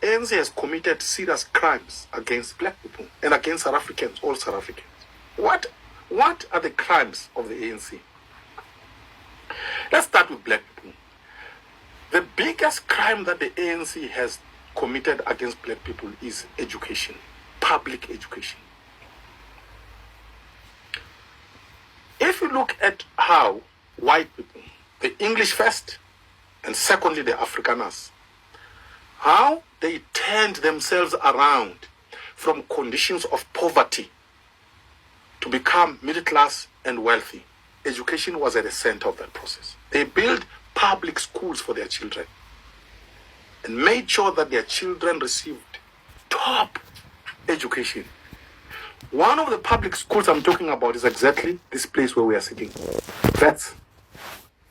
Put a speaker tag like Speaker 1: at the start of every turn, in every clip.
Speaker 1: ANC has committed serious crimes against black people and against South Africans, all South Africans. What are the crimes of the ANC? Let's start with black people. The biggest crime that the ANC has committed against black people is education, public education. If you look at how white people, the English first, and secondly the Afrikaners, how they turned themselves around from conditions of poverty to become middle class and wealthy. Education was at the center of that process. They built public schools for their children and made sure that their children received top education. One of the public schools I'm talking about is exactly this place where we are sitting. Vets.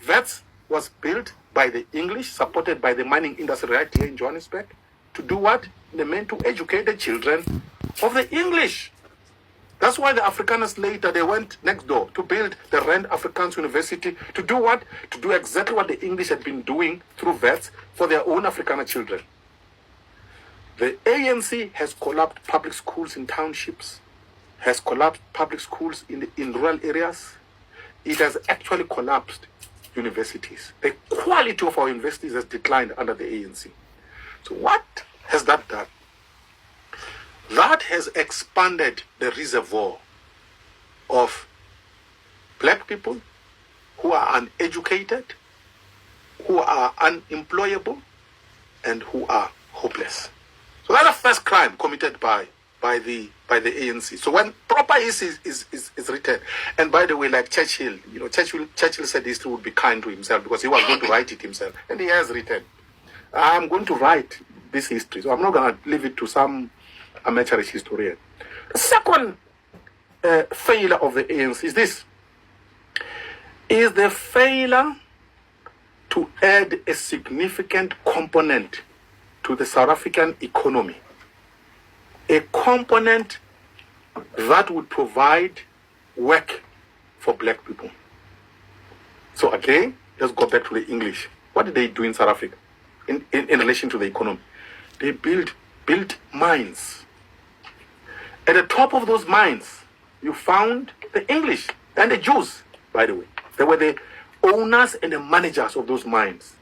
Speaker 1: Vets was built by the English, supported by the mining industry right here in Johannesburg. To do what? They meant to educate the children of the English. That's why the Afrikaners later, they went next door to build the Rand Afrikaans University. To do what? To do exactly what the English had been doing through vets for their own Afrikaner children. The ANC has collapsed public schools in townships, has collapsed public schools in rural areas. It has actually collapsed universities. The quality of our universities has declined under the ANC. So what has that done? That has expanded the reservoir of black people who are uneducated, who are unemployable, and who are hopeless. So that's the first crime committed by the ANC. So when proper history is written, and by the way, like Churchill, Churchill said history would be kind to himself because he was going to write it himself, and he has written, I'm going to write this history, so I'm not going to leave it to some amateurish historian. The second failure of the ANC is this: is the failure to add a significant component to the South African economy. A component that would provide work for black people. So again, let's go back to the English. What did they do in South Africa in relation to the economy? They built mines. At the top of those mines, you found the English and the Jews, by the way. They were the owners and the managers of those mines.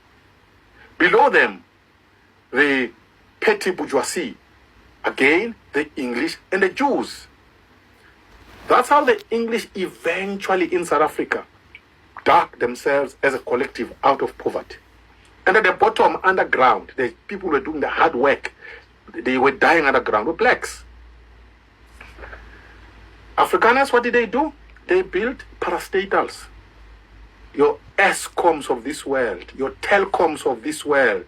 Speaker 1: Below them, the petty bourgeoisie. Again, the English and the Jews. That's how the English eventually in South Africa dug themselves as a collective out of poverty. And at the bottom, underground, the people who were doing the hard work, they were dying underground, were blacks. Afrikaners, what did they do? They built parastatals. Your Escoms of this world, your Telcoms of this world,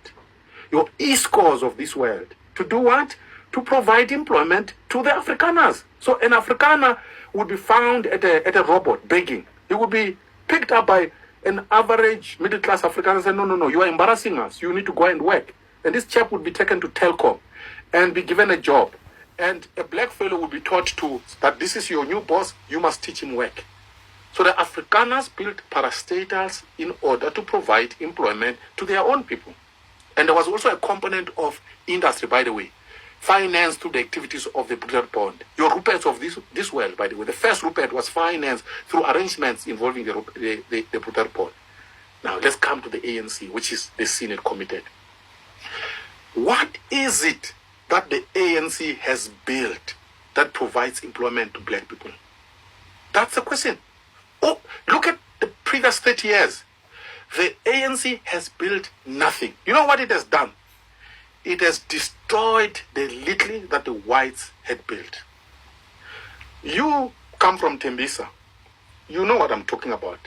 Speaker 1: your Escors of this world. To do what? To provide employment to the Afrikaners. So an Afrikaner would be found at a robot begging. He would be picked up by an average middle-class Afrikaner and say, no, you are embarrassing us. You need to go and work. And this chap would be taken to Telkom and be given a job. And a black fellow would be taught that this is your new boss, you must teach him work. So the Afrikaners built parastatals in order to provide employment to their own people. And there was also a component of industry, by the way, financed through the activities of the British bond. Your rupees of this world, by the way, the first rupee was financed through arrangements involving the British bond. Now let's come to the ANC, which is the sin it committed. What is it that the ANC has built that provides employment to black people? That's the question. Oh, look at the previous 30 years. The ANC has built nothing. You know what it has done? It has destroyed the little that the whites had built. You come from Tembisa. You know what I'm talking about.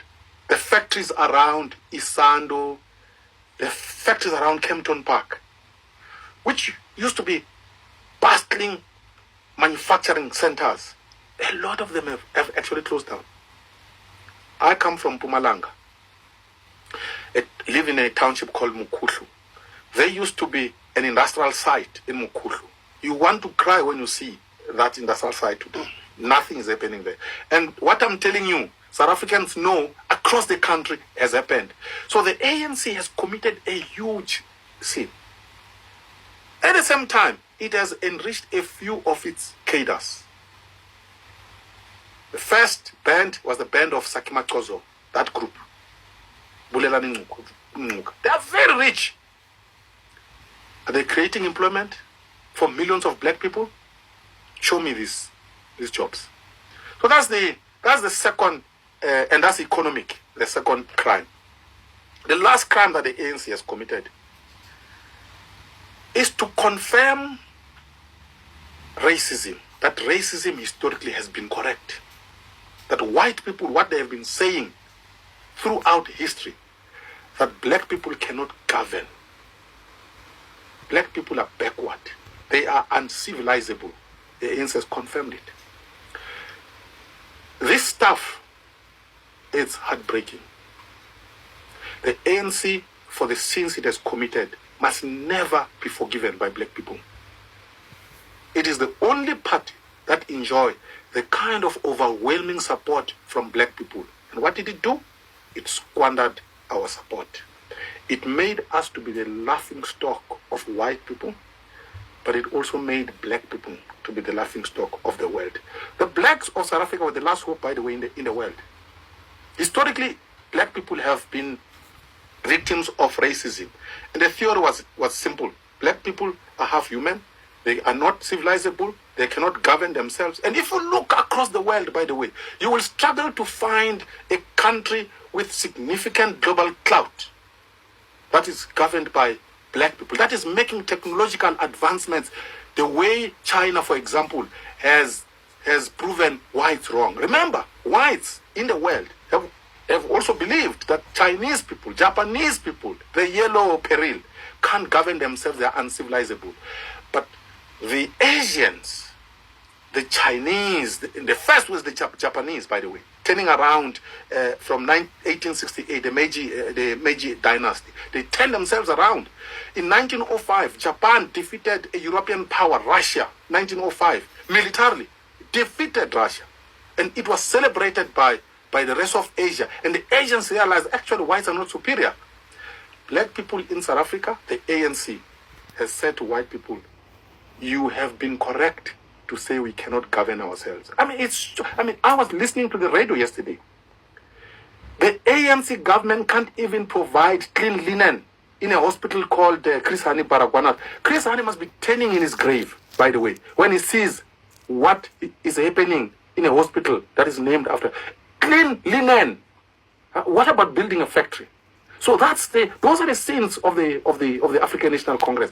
Speaker 1: The factories around Isando, the factories around Kempton Park, which used to be bustling manufacturing centers. A lot of them have actually closed down. I come from Mpumalanga. I live in a township called Mukuhlu. There used to be an industrial site in Mukuhlu. You want to cry when you see that industrial site today. Nothing is happening there. And what I'm telling you, South Africans know across the country has happened. So the ANC has committed a huge sin. At the same time, it has enriched a few of its cadres. The first band was the band of Sakima Kozo, that group. Bulelani Ncuka. They are very rich. Are they creating employment for millions of black people? Show me these jobs. So that's the second, and that's economic, the second crime. The last crime that the ANC has committed is to confirm racism, that racism historically has been correct. That white people, what they have been saying throughout history, that black people cannot govern. Black people are backward. They are uncivilizable. The ANC has confirmed it. This stuff is heartbreaking. The ANC, for the sins it has committed, must never be forgiven by black people. It is the only party that enjoys the kind of overwhelming support from black people. And what did it do? It squandered our support. It made us to be the laughing stock of white people, but it also made black people to be the laughing stock of the world. The blacks of South Africa were the last hope, by the way, in the world. Historically, black people have been victims of racism. And the theory was simple. Black people are half human. They are not civilizable. They cannot govern themselves. And if you look across the world, by the way, you will struggle to find a country with significant global clout that is governed by black people, that is making technological advancements the way China, for example, has proven whites wrong. Remember, whites in the world have also believed that Chinese people, Japanese people, the yellow peril, can't govern themselves, they are uncivilizable. But the Asians, the Chinese, the first was the Japanese, by the way, turning around from 1868, the Meiji dynasty. They turned themselves around. In 1905, Japan defeated a European power, Russia, 1905, militarily, defeated Russia. And it was celebrated by the rest of Asia. And the Asians realized actually whites are not superior. Black people in South Africa, the ANC has said to white people, you have been correct to say we cannot govern ourselves. I was listening to the radio yesterday. The ANC government can't even provide clean linen in a hospital called Chris Hani Baragwanath. Chris Hani must be turning in his grave, by the way, when he sees what is happening in a hospital that is named after clean linen. What about building a factory? So those are the sins of the African National Congress.